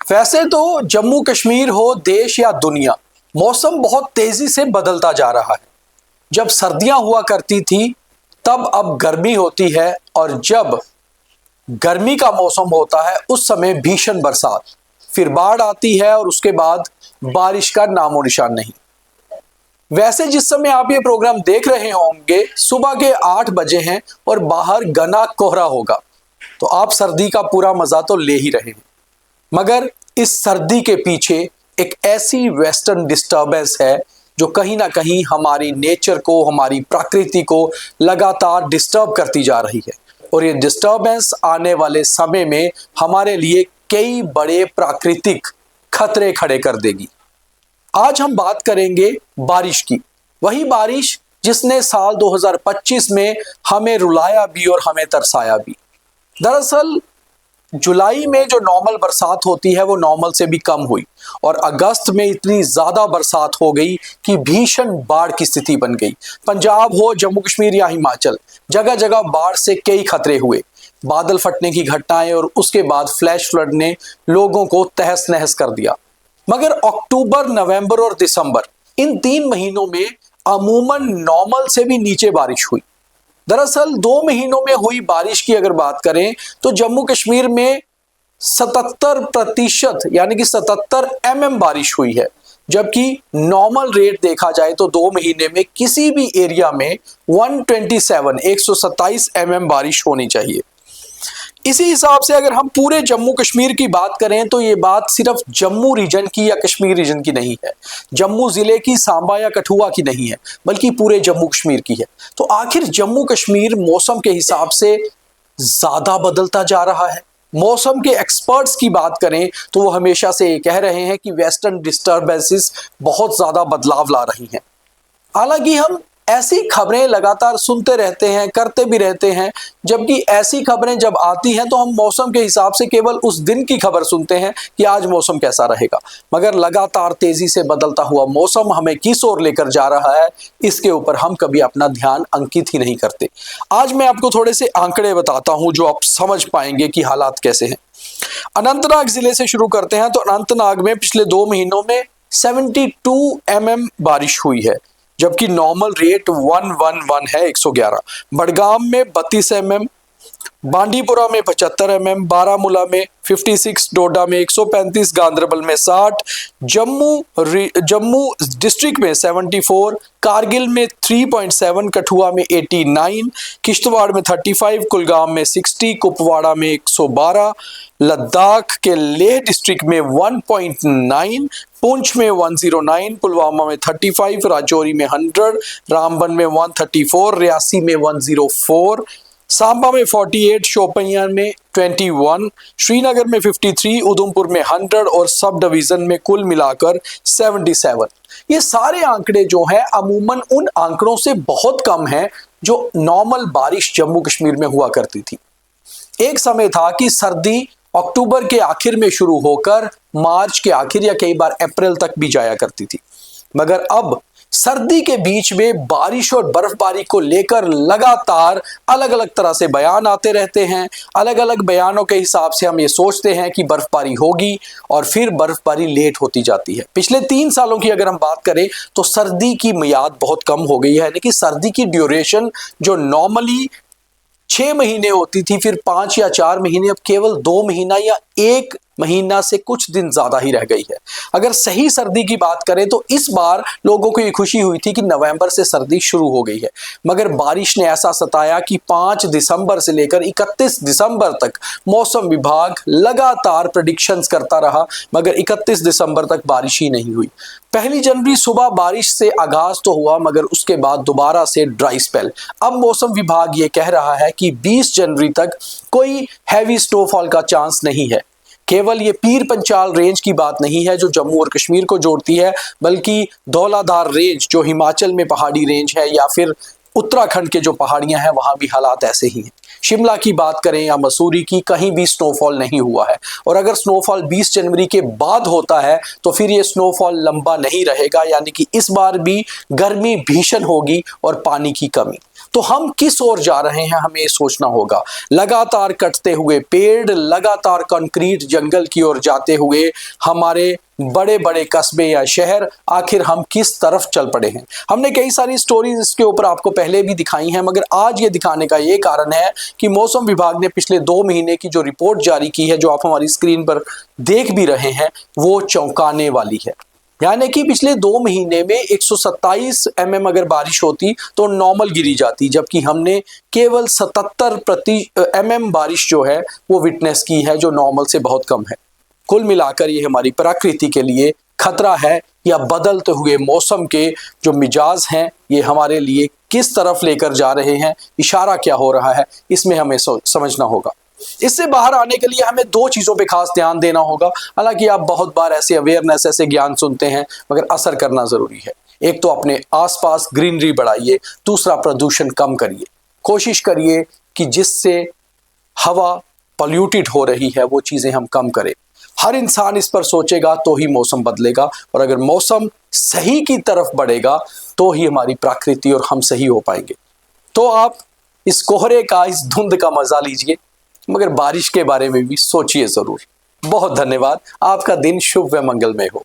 वैसे तो जम्मू कश्मीर हो, देश या दुनिया, मौसम बहुत तेजी से बदलता जा रहा है। जब सर्दियां हुआ करती थी तब अब गर्मी होती है, और जब गर्मी का मौसम होता है उस समय भीषण बरसात, फिर बाढ़ आती है और उसके बाद बारिश का नामो निशान नहीं। वैसे जिस समय आप ये प्रोग्राम देख रहे होंगे सुबह के 8 बजे हैं और बाहर घना कोहरा होगा, तो आप सर्दी का पूरा मजा तो ले ही रहे हैं। मगर इस सर्दी के पीछे एक ऐसी वेस्टर्न डिस्टर्बेंस है जो कहीं ना कहीं हमारी नेचर को, हमारी प्रकृति को लगातार डिस्टर्ब करती जा रही है, और ये डिस्टर्बेंस आने वाले समय में हमारे लिए कई बड़े प्राकृतिक खतरे खड़े कर देगी। आज हम बात करेंगे बारिश की, वही बारिश जिसने साल 2025 में हमें रुलाया भी और हमें तरसाया भी। दरअसल जुलाई में जो नॉर्मल बरसात होती है वो नॉर्मल से भी कम हुई, और अगस्त में इतनी ज्यादा बरसात हो गई कि भीषण बाढ़ की स्थिति बन गई। पंजाब हो, जम्मू कश्मीर या हिमाचल, जगह जगह बाढ़ से कई खतरे हुए। बादल फटने की घटनाएं और उसके बाद फ्लैश फ्लड ने लोगों को तहस नहस कर दिया। मगर अक्टूबर, नवंबर और दिसंबर, इन 3 महीनों में अमूमन नॉर्मल से भी नीचे बारिश हुई। दरअसल 2 महीनों में हुई बारिश की अगर बात करें तो जम्मू कश्मीर में 77% यानी कि 77 mm बारिश हुई है, जबकि नॉर्मल रेट देखा जाए तो 2 महीने में किसी भी एरिया में 127 mm बारिश होनी चाहिए। इसी हिसाब से अगर हम पूरे जम्मू कश्मीर की बात करें तो ये बात सिर्फ जम्मू रीजन की या कश्मीर रीजन की नहीं है, जम्मू जिले की, सांबा या कठुआ की नहीं है, बल्कि पूरे जम्मू कश्मीर की है। तो आखिर जम्मू कश्मीर मौसम के हिसाब से ज्यादा बदलता जा रहा है। मौसम के एक्सपर्ट्स की बात करें तो वो हमेशा से ये कह रहे हैं कि वेस्टर्न डिस्टर्बेंसेस बहुत ज्यादा बदलाव ला रही हैं। हालांकि हम ऐसी खबरें लगातार सुनते रहते हैं, करते भी रहते हैं, जबकि ऐसी खबरें जब आती हैं तो हम मौसम के हिसाब से केवल उस दिन की खबर सुनते हैं कि आज मौसम कैसा रहेगा। मगर लगातार तेजी से बदलता हुआ मौसम हमें किस ओर लेकर जा रहा है, इसके ऊपर हम कभी अपना ध्यान अंकित ही नहीं करते। आज मैं आपको थोड़े से आंकड़े बताता हूं जो आप समझ पाएंगे कि हालात कैसे हैं। अनंतनाग जिले से शुरू करते हैं तो अनंतनाग में पिछले 2 महीनों में 72 mm बारिश हुई है, जबकि नॉर्मल रेट 111 है, 111। बडगाम में 32 mm, बांडीपुरा में 75 mm, बारामूला में 56, डोडा में 135, गांदरबल में 60, जम्मू डिस्ट्रिक्ट में 74, कारगिल में 3.7, कठुआ में 89, किश्तवाड़ में 35, कुलगाम में 60, कुपवाड़ा में 112, लद्दाख के लेह डिस्ट्रिक्ट में 1.9, पुंछ में 109, पुलवामा में 35, राजौरी में 100, रामबन में 134, रियासी में 104, सांबा में 48, शोपियां में 21, श्रीनगर में 53, उधमपुर में 100 और सब डिवीजन में कुल मिलाकर 77। ये सारे आंकड़े जो हैं अमूमन उन आंकड़ों से बहुत कम हैं जो नॉर्मल बारिश जम्मू कश्मीर में हुआ करती थी। एक समय था कि सर्दी अक्टूबर के आखिर में शुरू होकर मार्च के आखिर या कई बार अप्रैल तक भी जाया करती थी, मगर अब सर्दी के बीच में बारिश और बर्फबारी को लेकर लगातार अलग अलग तरह से बयान आते रहते हैं। अलग अलग बयानों के हिसाब से हम ये सोचते हैं कि बर्फबारी होगी और फिर बर्फबारी लेट होती जाती है। पिछले 3 सालों की अगर हम बात करें तो सर्दी की मियाद बहुत कम हो गई है, यानी कि सर्दी की ड्यूरेशन जो नॉर्मली 6 महीने होती थी, फिर 5 या 4 महीने, अब केवल 2 महीना या 1 महीना से कुछ दिन ज्यादा ही रह गई है। अगर सही सर्दी की बात करें तो इस बार लोगों को ये खुशी हुई थी कि नवंबर से सर्दी शुरू हो गई है, मगर बारिश ने ऐसा सताया कि 5 दिसंबर से लेकर 31 दिसंबर तक मौसम विभाग लगातार प्रेडिक्शंस करता रहा, मगर 31 दिसंबर तक बारिश ही नहीं हुई। 1 जनवरी सुबह बारिश से आगाज तो हुआ, मगर उसके बाद दोबारा से ड्राई स्पेल। अब मौसम विभाग ये कह रहा है कि 20 जनवरी तक कोई हैवी स्नोफॉल का चांस नहीं है। केवल ये पीर पंचाल रेंज की बात नहीं है जो जम्मू और कश्मीर को जोड़ती है, बल्कि धौलाधार रेंज जो हिमाचल में पहाड़ी रेंज है या फिर उत्तराखंड के जो पहाड़ियां हैं वहां भी हालात ऐसे ही हैं। शिमला की बात करें या मसूरी की, कहीं भी स्नोफॉल नहीं हुआ है, और अगर स्नोफॉल 20 जनवरी के बाद होता है तो फिर ये स्नोफॉल लंबा नहीं रहेगा, यानी कि इस बार भी गर्मी भीषण होगी और पानी की कमी। तो हम किस ओर जा रहे हैं हमें ये सोचना होगा। लगातार कटते हुए पेड़, लगातार कंक्रीट जंगल की ओर जाते हुए हमारे बड़े बड़े कस्बे या शहर, आखिर हम किस तरफ चल पड़े हैं। हमने कई सारी स्टोरीज इसके ऊपर आपको पहले भी दिखाई हैं, मगर आज ये दिखाने का ये कारण है कि मौसम विभाग ने पिछले 2 महीने की जो रिपोर्ट जारी की है, जो आप हमारी स्क्रीन पर देख भी रहे हैं, वो चौंकाने वाली है। यानी कि पिछले 2 महीने में 127 mm अगर बारिश होती तो नॉर्मल गिरी जाती, जबकि हमने केवल 77 mm बारिश जो है वो विटनेस की है, जो नॉर्मल से बहुत कम है। कुल मिलाकर ये हमारी प्रकृति के लिए खतरा है, या बदलते हुए मौसम के जो मिजाज हैं ये हमारे लिए किस तरफ लेकर जा रहे हैं, इशारा क्या हो रहा है, इसमें हमें समझना होगा। इससे बाहर आने के लिए हमें 2 चीजों पे खास ध्यान देना होगा। हालांकि आप बहुत बार ऐसे अवेयरनेस, ऐसे ज्ञान सुनते हैं, मगर असर करना जरूरी है। एक तो अपने आसपास ग्रीनरी बढ़ाइए, दूसरा प्रदूषण कम करिए। कोशिश करिए कि जिससे हवा पॉल्यूटेड हो रही है वो चीजें हम कम करें। हर इंसान इस पर सोचेगा तो ही मौसम बदलेगा, और अगर मौसम सही की तरफ बढ़ेगा तो ही हमारी प्रकृति और हम सही हो पाएंगे। तो आप इस कोहरे का, इस धुंध का मजा लीजिए, मगर बारिश के बारे में भी सोचिए जरूर। बहुत धन्यवाद। आपका दिन शुभ व मंगलमय हो।